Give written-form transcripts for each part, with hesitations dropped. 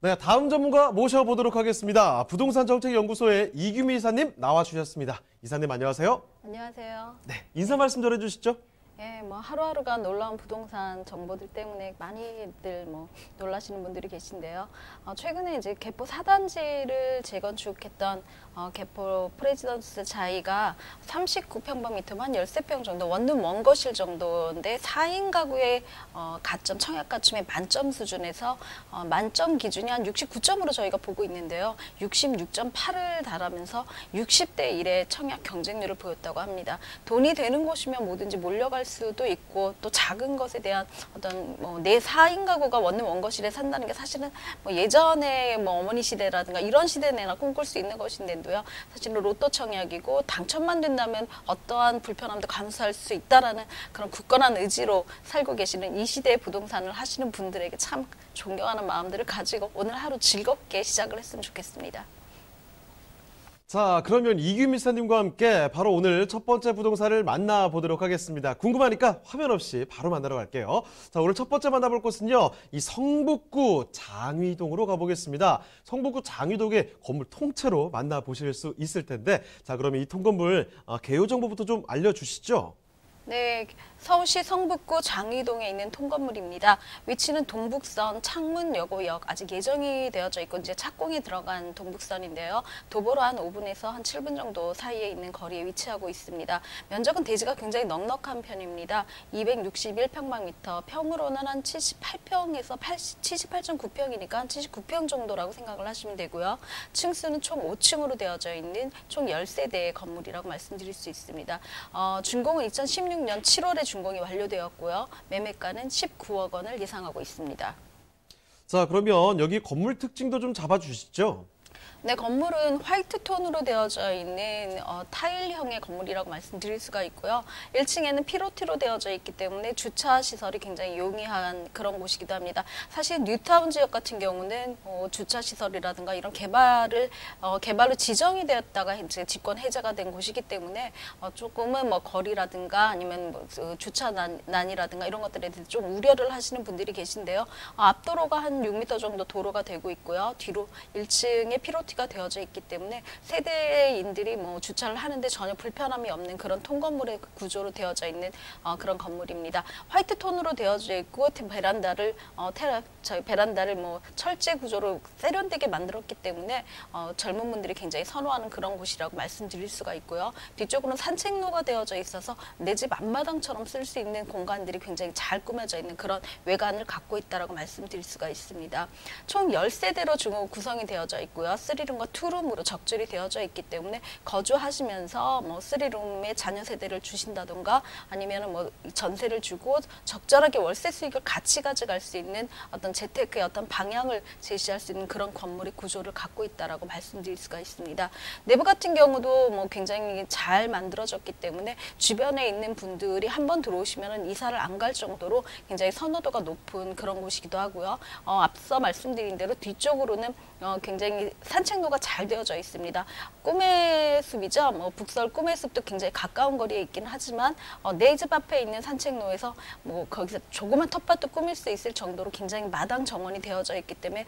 네, 다음 전문가 모셔보도록 하겠습니다. 부동산 정책연구소의 이규미 이사님 나와주셨습니다. 이사님 안녕하세요. 안녕하세요. 네, 인사 말씀 전해주시죠. 예, 하루하루가 놀라운 부동산 정보들 때문에 많이들 놀라시는 분들이 계신데요. 최근에 이제 개포 4단지를 재건축했던 개포 프레지던스 자이가 39평방미터만 13평 정도, 원룸 원거실 정도인데 4인 가구의 가점, 청약 가점의 만점 수준에서 만점 기준이 한 69점으로 저희가 보고 있는데요. 66.8을 달하면서 60대 1의 청약 경쟁률을 보였다고 합니다. 돈이 되는 곳이면 뭐든지 몰려갈 수도 있고, 또 작은 것에 대한 어떤 내 4인 가구가 원룸 원거실에 산다는 게 사실은 예전에 어머니 시대라든가 이런 시대 내나 꿈꿀 수 있는 것인데도요. 사실은 로또 청약이고 당첨만 된다면 어떠한 불편함도 감수할 수 있다라는 그런 굳건한 의지로 살고 계시는 이 시대의 부동산을 하시는 분들에게 참 존경하는 마음들을 가지고 오늘 하루 즐겁게 시작을 했으면 좋겠습니다. 자, 그러면 이규미 이사님과 함께 바로 오늘 첫 번째 부동산을 만나보도록 하겠습니다. 궁금하니까 화면 없이 바로 만나러 갈게요. 자, 오늘 첫 번째 만나볼 곳은요, 이 성북구 장위동으로 가보겠습니다. 성북구 장위동의 건물 통째로 만나보실 수 있을 텐데, 자, 그러면 이 통건물 개요 정보부터 좀 알려주시죠. 네, 서울시 성북구 장위동에 있는 통건물입니다. 위치는 동북선 창문여고역, 아직 예정이 되어져 있고 이제 착공에 들어간 동북선인데요. 도보로 한 5분에서 한 7분 정도 사이에 있는 거리에 위치하고 있습니다. 면적은 대지가 굉장히 넉넉한 편입니다. 261평방미터, 평으로는 한 78평에서 78.9평이니까 한 79평 정도라고 생각을 하시면 되고요. 층수는 총 5층으로 되어져 있는 총 10세대의 건물이라고 말씀드릴 수 있습니다. 준공은 2016년 7월에 준공이 완료되었고요. 매매가는 19억 원을 예상하고 있습니다. 자, 그러면 여기 건물 특징도 좀 잡아주시죠. 네, 건물은 화이트 톤으로 되어져 있는 타일형의 건물이라고 말씀드릴 수가 있고요. 1층에는 피로티로 되어져 있기 때문에 주차 시설이 굉장히 용이한 그런 곳이기도 합니다. 사실 뉴타운 지역 같은 경우는 주차 시설이라든가 이런 개발로 지정이 되었다가 이제 집권 해제가 된 곳이기 때문에 조금은 거리라든가 아니면 주차난이라든가 이런 것들에 대해서 좀 우려를 하시는 분들이 계신데요. 앞도로가 한 6m 정도 도로가 되고 있고요. 뒤로 1층에 피로티 가 되어져 있기 때문에 세대인들이 주차를 하는데 전혀 불편함이 없는 그런 통건물의 구조로 되어져 있는 그런 건물입니다. 화이트 톤으로 되어져 있고 베란다를 철제 구조로 세련되게 만들었기 때문에 젊은 분들이 굉장히 선호하는 그런 곳이라고 말씀드릴 수가 있고요. 뒤쪽으로는 산책로가 되어져 있어서 내 집 앞마당처럼 쓸 수 있는 공간들이 굉장히 잘 꾸며져 있는 그런 외관을 갖고 있다라고 말씀드릴 수가 있습니다. 총 10세대로 구성이 되어져 있고요. 3룸과 2룸으로 적절히 되어져 있기 때문에 거주하시면서 3룸에 자녀 세대를 주신다던가 아니면 전세를 주고 적절하게 월세 수익을 같이 가져갈 수 있는 어떤 재테크의 어떤 방향을 제시할 수 있는 그런 건물의 구조를 갖고 있다라고 말씀드릴 수가 있습니다. 내부 같은 경우도 굉장히 잘 만들어졌기 때문에 주변에 있는 분들이 한번 들어오시면 이사를 안 갈 정도로 굉장히 선호도가 높은 그런 곳이기도 하고요. 앞서 말씀드린 대로 뒤쪽으로는 굉장히 산책로가 잘 되어져 있습니다. 꿈의 숲이죠. 북서울 꿈의 숲도 굉장히 가까운 거리에 있긴 하지만 내 집 앞에 있는 산책로에서 거기서 조그만 텃밭도 꾸밀 수 있을 정도로 굉장히 마당 정원이 되어져 있기 때문에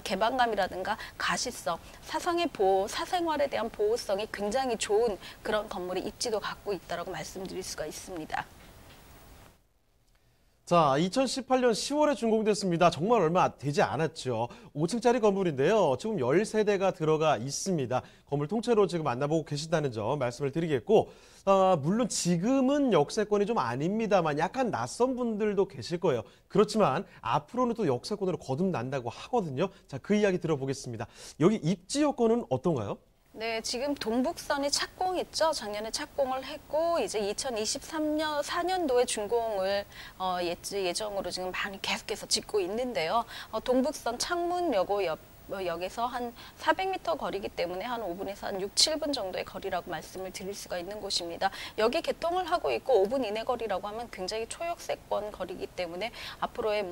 개방감이라든가 가시성, 사생활에 대한 보호성이 굉장히 좋은 그런 건물의 입지도 갖고 있다고 말씀드릴 수가 있습니다. 자, 2018년 10월에 준공됐습니다. 정말 얼마 되지 않았죠. 5층짜리 건물인데요. 지금 10세대가 들어가 있습니다. 건물 통째로 지금 만나보고 계신다는 점 말씀을 드리겠고, 물론 지금은 역세권이 좀 아닙니다만 약간 낯선 분들도 계실 거예요. 그렇지만 앞으로는 또 역세권으로 거듭난다고 하거든요. 자, 그 이야기 들어보겠습니다. 여기 입지 여건은 어떤가요? 네, 지금 동북선이 착공했죠. 작년에 착공을 했고 이제 2023년 4년도에 준공을 예정으로 지금 많이 계속해서 짓고 있는데요. 동북선 창문여고역에서 한 400m 거리이기 때문에 한 5분에서 한 6, 7분 정도의 거리라고 말씀을 드릴 수가 있는 곳입니다. 여기 개통을 하고 있고 5분 이내 거리라고 하면 굉장히 초역세권 거리이기 때문에 앞으로의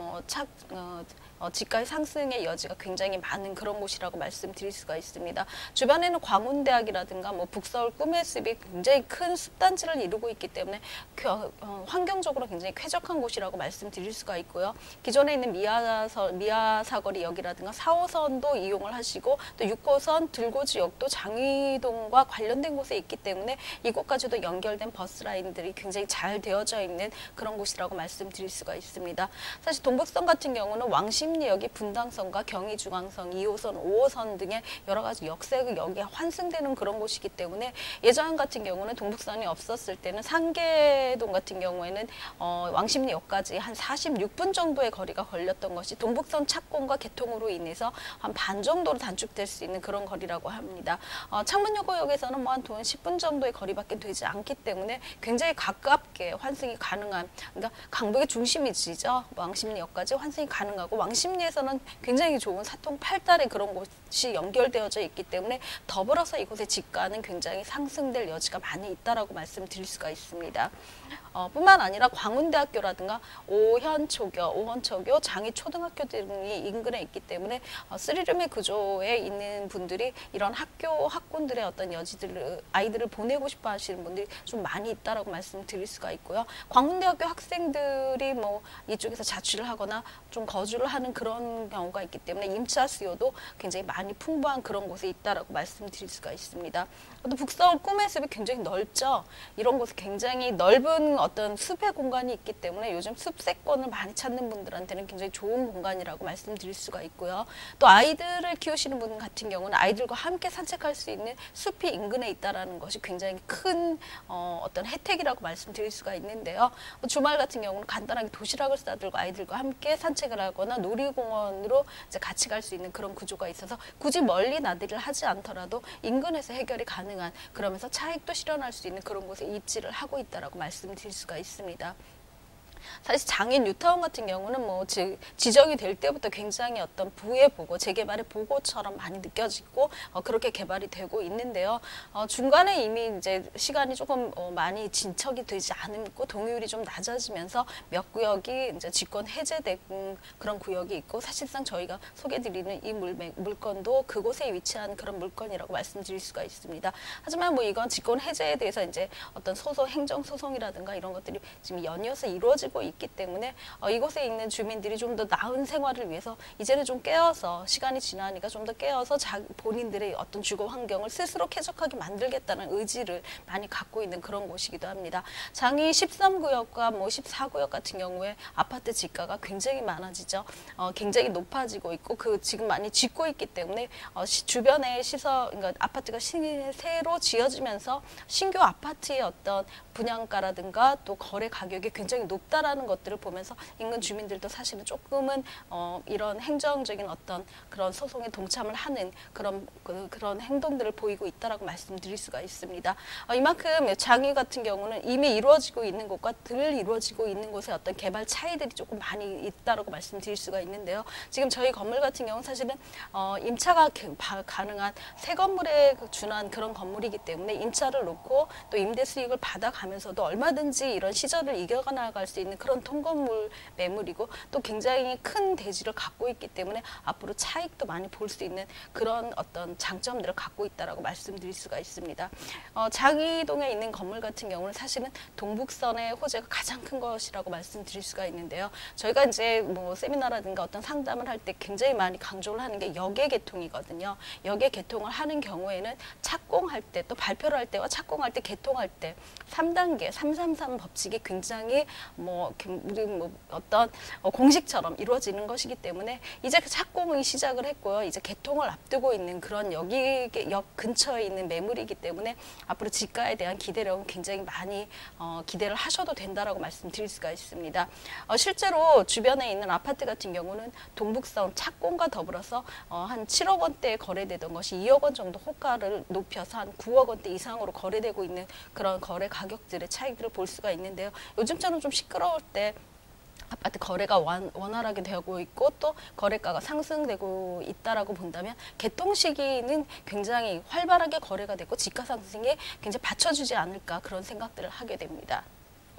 집가의 상승의 여지가 굉장히 많은 그런 곳이라고 말씀드릴 수가 있습니다. 주변에는 광운대학이라든가 뭐 북서울 꿈의 숲이 굉장히 큰 숲단지를 이루고 있기 때문에 환경적으로 굉장히 쾌적한 곳이라고 말씀드릴 수가 있고요. 기존에 있는 미아사거리역이라든가 4호선도 이용을 하시고 또 6호선 들고지역도 장위동과 관련된 곳에 있기 때문에 이곳까지도 연결된 버스 라인들이 굉장히 잘 되어져 있는 그런 곳이라고 말씀드릴 수가 있습니다. 사실 동북선 같은 경우는 왕십리역이 분당선과 경의중앙선, 2호선, 5호선 등의 여러 가지 역세역이 환승되는 그런 곳이기 때문에 예전 같은 경우는 동북선이 없었을 때는 상계동 같은 경우에는 왕십리역까지 한 46분 정도의 거리가 걸렸던 것이 동북선 착공과 개통으로 인해서 한 반 정도로 단축될 수 있는 그런 거리라고 합니다. 창문여고역에서는 뭐 한 10분 정도의 거리밖에 되지 않기 때문에 굉장히 가깝게 환승이 가능한, 그러니까 강북의 중심이지죠. 왕십리역까지 환승이 가능하고 왕십리에서는 굉장히 좋은 사통팔달의 그런 곳이 연결되어져 있기 때문에 더불어서 이곳의 집가는 굉장히 상승될 여지가 많이 있다라고 말씀드릴 수가 있습니다. 뿐만 아니라 광운대학교라든가 오현초교, 장희초등학교 등이 인근에 있기 때문에 쓰리룸의 구조에 있는 분들이 이런 학군들의 어떤 여지들을 아이들을 보내고 싶어 하시는 분들이 좀 많이 있다라고 말씀드릴 수가 있고요. 광운대학교 학생들이 뭐 이쪽에서 자취를 하거나 좀 거주를 하는 그런 경우가 있기 때문에 임차 수요도 굉장히 많이 풍부한 그런 곳에 있다라고 말씀드릴 수가 있습니다. 또 북서울 꿈의 숲이 굉장히 넓죠. 이런 곳에 굉장히 넓은 어떤 숲의 공간이 있기 때문에 요즘 숲세권을 많이 찾는 분들한테는 굉장히 좋은 공간이라고 말씀드릴 수가 있고요. 또 아이들을 키우시는 분 같은 경우는 아이들과 함께 산책할 수 있는 숲이 인근에 있다는 것이 굉장히 큰 어떤 혜택이라고 말씀드릴 수가 있는데요. 주말 같은 경우는 간단하게 도시락을 싸들고 아이들과 함께 산책을 하거나 놀이공원으로 이제 같이 갈 수 있는 그런 구조가 있어서 굳이 멀리 나들이를 하지 않더라도 인근에서 해결이 가능한, 그러면서 차익도 실현할 수 있는 그런 곳에 입지를 하고 있다라고 말씀드릴 수가 있습니다. 사실 장인 뉴타운 같은 경우는 뭐 지정이 될 때부터 굉장히 어떤 부의 보고, 재개발의 보고처럼 많이 느껴지고 그렇게 개발이 되고 있는데요. 중간에 이미 이제 시간이 조금 많이 진척이 되지 않고 동의율이 좀 낮아지면서 몇 구역이 이제 직권 해제된 그런 구역이 있고, 사실상 저희가 소개드리는 이 물건도 그곳에 위치한 그런 물건이라고 말씀드릴 수가 있습니다. 하지만 뭐 이건 직권 해제에 대해서 이제 어떤 행정 소송이라든가 이런 것들이 지금 연이어서 이루어지고 있기 때문에 이곳에 있는 주민들이 좀 더 나은 생활을 위해서 이제는 좀 깨어서, 시간이 지나니까 좀 더 깨어서 본인들의 어떤 주거 환경을 스스로 쾌적하게 만들겠다는 의지를 많이 갖고 있는 그런 곳이기도 합니다. 장이 13구역과 뭐 14구역 같은 경우에 아파트 집가가 굉장히 많아지죠. 굉장히 높아지고 있고 지금 많이 짓고 있기 때문에 주변에 그러니까 아파트가 새로 지어지면서 신규 아파트의 어떤 분양가라든가 또 거래 가격이 굉장히 높다라는 것들을 보면서 인근 주민들도 사실은 조금은 이런 행정적인 어떤 그런 소송에 동참을 하는 그런 행동들을 보이고 있다라고 말씀드릴 수가 있습니다. 이만큼 장위 같은 경우는 이미 이루어지고 있는 곳과 덜 이루어지고 있는 곳의 어떤 개발 차이들이 조금 많이 있다라고 말씀드릴 수가 있는데요. 지금 저희 건물 같은 경우는 사실은 임차가 가능한 새 건물에 준한 그런 건물이기 때문에 임차를 놓고 또 임대 수익을 받아가면서도 얼마든지 이런 시절을 이겨나갈 수 있는 그런 통건물 매물이고, 또 굉장히 큰 대지를 갖고 있기 때문에 앞으로 차익도 많이 볼 수 있는 그런 어떤 장점들을 갖고 있다라고 말씀드릴 수가 있습니다. 장이동에 있는 건물 같은 경우는 사실은 동북선의 호재가 가장 큰 것이라고 말씀드릴 수가 있는데요. 저희가 이제 뭐 세미나라든가 어떤 상담을 할 때 굉장히 많이 강조를 하는 게 역의 개통이거든요. 역의 개통을 하는 경우에는 착공할 때, 또 발표를 할 때와 착공할 때, 개통할 때 3단계, 333 법칙이 굉장히 어떤 공식처럼 이루어지는 것이기 때문에 이제 그 착공이 시작을 했고요. 이제 개통을 앞두고 있는 그런 역 근처에 있는 매물이기 때문에 앞으로 집가에 대한 기대력은 굉장히 많이 기대를 하셔도 된다라고 말씀드릴 수가 있습니다. 실제로 주변에 있는 아파트 같은 경우는 동북선 착공과 더불어서 한 7억 원대에 거래되던 것이 2억 원 정도 호가를 높여서 한 9억 원대 이상으로 거래되고 있는 그런 거래 가격들의 차이들을 볼 수가 있는데요. 요즘처럼 좀 시끄러울 때 아파트 거래가 원활하게 되고 있고 또 거래가가 상승되고 있다라고 본다면 개통 시기는 굉장히 활발하게 거래가 되고 집가 상승에 굉장히 받쳐주지 않을까, 그런 생각들을 하게 됩니다.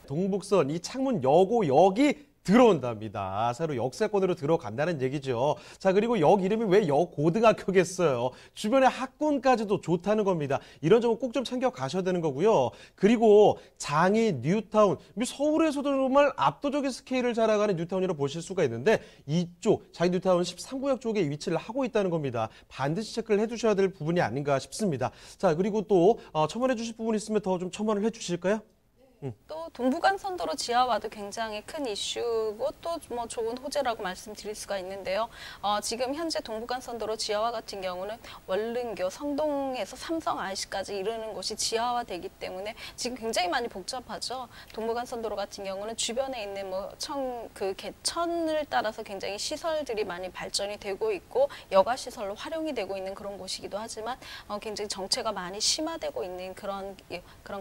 동북선 이 창문여고역이 들어온답니다. 새로 역세권으로 들어간다는 얘기죠. 자, 그리고 역 이름이 왜 여고등학교겠어요. 주변에 학군까지도 좋다는 겁니다. 이런 점은 꼭 좀 챙겨 가셔야 되는 거고요. 그리고 장이 뉴타운, 서울에서도 정말 압도적인 스케일을 자랑하는 뉴타운이라고 보실 수가 있는데 이쪽 장이 뉴타운 13구역 쪽에 위치를 하고 있다는 겁니다. 반드시 체크를 해주셔야 될 부분이 아닌가 싶습니다. 자, 그리고 또 첨언해 주실 부분 있으면 더 좀 첨언을 해 주실까요? 또 동부간선도로 지하화도 굉장히 큰 이슈고 또 뭐 좋은 호재라고 말씀드릴 수가 있는데요. 지금 현재 동부간선도로 지하화 같은 경우는 원릉교, 성동에서 삼성 IC까지 이르는 곳이 지하화되기 때문에 지금 굉장히 많이 복잡하죠. 동부간선도로 같은 경우는 주변에 있는 뭐 천을 따라서 굉장히 시설들이 많이 발전이 되고 있고 여가 시설로 활용이 되고 있는 그런 곳이기도 하지만 굉장히 정체가 많이 심화되고 있는 그런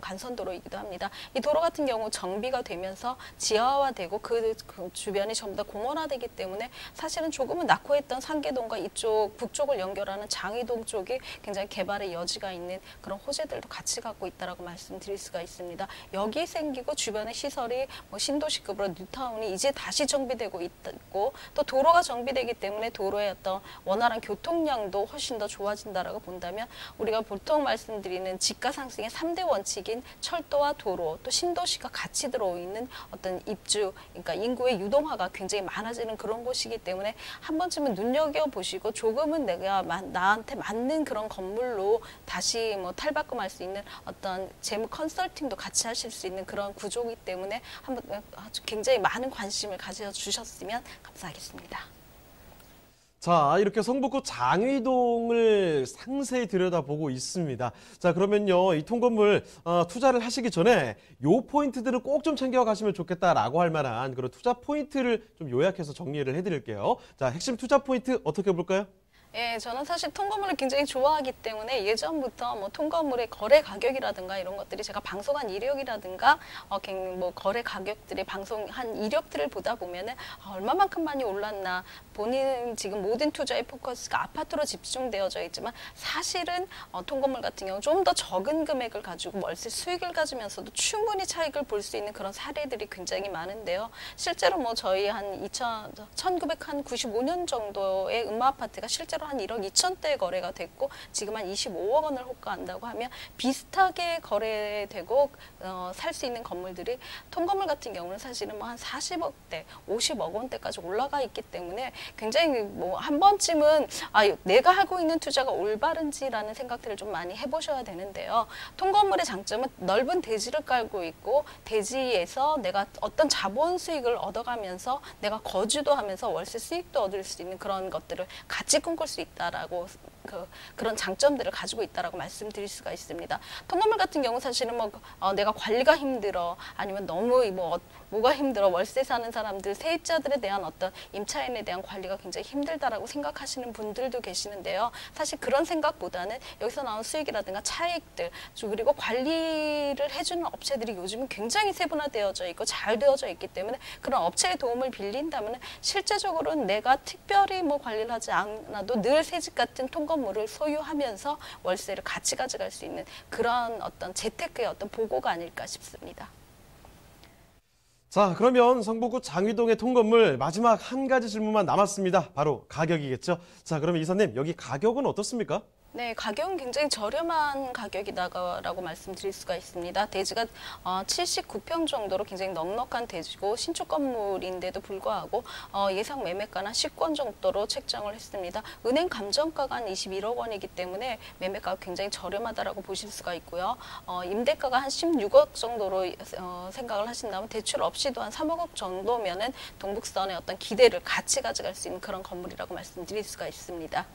간선도로이기도 합니다. 이 도로 같은 경우 정비가 되면서 지하화되고 그 주변이 전부 다 공원화되기 때문에 사실은 조금은 낙후했던 상계동과 이쪽 북쪽을 연결하는 장이동 쪽이 굉장히 개발의 여지가 있는 그런 호재들도 같이 갖고 있다라고 말씀드릴 수가 있습니다. 여기 생기고 주변의 시설이 뭐 신도시급으로 뉴타운이 이제 다시 정비되고 있고 또 도로가 정비되기 때문에 도로의 어떤 원활한 교통량도 훨씬 더 좋아진다라고 본다면 우리가 보통 말씀드리는 집가 상승의 3대 원칙인 철도와 도로 또 신도시가 같이 들어있는 어떤 입주, 그러니까 인구의 유동화가 굉장히 많아지는 그런 곳이기 때문에 한 번쯤은 눈여겨보시고 조금은 내가 나한테 맞는 그런 건물로 다시 뭐 탈바꿈할 수 있는 어떤 재무 컨설팅도 같이 하실 수 있는 그런 구조이기 때문에 한번 굉장히 많은 관심을 가져주셨으면 감사하겠습니다. 자, 이렇게 성북구 장위동을 상세히 들여다보고 있습니다. 자, 그러면요, 이 통건물 투자를 하시기 전에 요 포인트들을 꼭 좀 챙겨가시면 좋겠다라고 할 만한 그런 투자 포인트를 좀 요약해서 정리를 해드릴게요. 자, 핵심 투자 포인트 어떻게 볼까요? 예, 저는 사실 통건물을 굉장히 좋아하기 때문에 예전부터 뭐 통건물의 거래 가격이라든가 이런 것들이 제가 방송한 이력이라든가 뭐 거래 가격들이 방송한 이력들을 보다 보면은 얼마만큼 많이 올랐나 본인 지금 모든 투자의 포커스가 아파트로 집중되어져 있지만 사실은 통건물 같은 경우 좀 더 적은 금액을 가지고 월세 수익을 가지면서도 충분히 차익을 볼 수 있는 그런 사례들이 굉장히 많은데요. 실제로 뭐 저희 한 1995년 정도의 음마 아파트가 실제로 한 1억 2천대 거래가 됐고 지금 한 25억 원을 호가한다고 하면 비슷하게 거래되고 살 수 있는 건물들이 통건물 같은 경우는 사실은 뭐 한 40억대, 50억 원대까지 올라가 있기 때문에 굉장히 뭐 한 번쯤은 내가 하고 있는 투자가 올바른지라는 생각들을 좀 많이 해보셔야 되는데요. 통건물의 장점은 넓은 대지를 깔고 있고 대지에서 내가 어떤 자본 수익을 얻어가면서 내가 거주도 하면서 월세 수익도 얻을 수 있는 그런 것들을 같이 꿈꿀 수 있다라고 그런 장점들을 가지고 있다라고 말씀드릴 수가 있습니다. 통건물 같은 경우 사실은 뭐 내가 관리가 힘들어 아니면 너무 뭐가 힘들어 월세 사는 사람들 세입자들에 대한 어떤 임차인에 대한 관리가 굉장히 힘들다라고 생각하시는 분들도 계시는데요. 사실 그런 생각보다는 여기서 나온 수익이라든가 차익들 그리고 관리를 해주는 업체들이 요즘은 굉장히 세분화되어져 있고 잘 되어져 있기 때문에 그런 업체의 도움을 빌린다면 실제적으로는 내가 특별히 뭐 관리를 하지 않아도 늘 새집 같은 통건물을 소유하면서 월세를 같이 가져갈 수 있는 그런 어떤 재테크의 어떤 보고가 아닐까 싶습니다. 자, 그러면 성북구 장위동의 통건물 마지막 한 가지 질문만 남았습니다. 바로 가격이겠죠. 자, 그러면 이사님 여기 가격은 어떻습니까? 네, 가격은 굉장히 저렴한 가격이다라고 말씀드릴 수가 있습니다. 대지가 79평 정도로 굉장히 넉넉한 대지고 신축 건물인데도 불구하고 예상 매매가는 10건 정도로 책정을 했습니다. 은행 감정가가 한 21억 원이기 때문에 매매가가 굉장히 저렴하다라고 보실 수가 있고요. 임대가가 한 16억 정도로 생각을 하신다면 대출 없이도 한 3억 원 정도면은 동북선의 어떤 기대를 같이 가져갈 수 있는 그런 건물이라고 말씀드릴 수가 있습니다.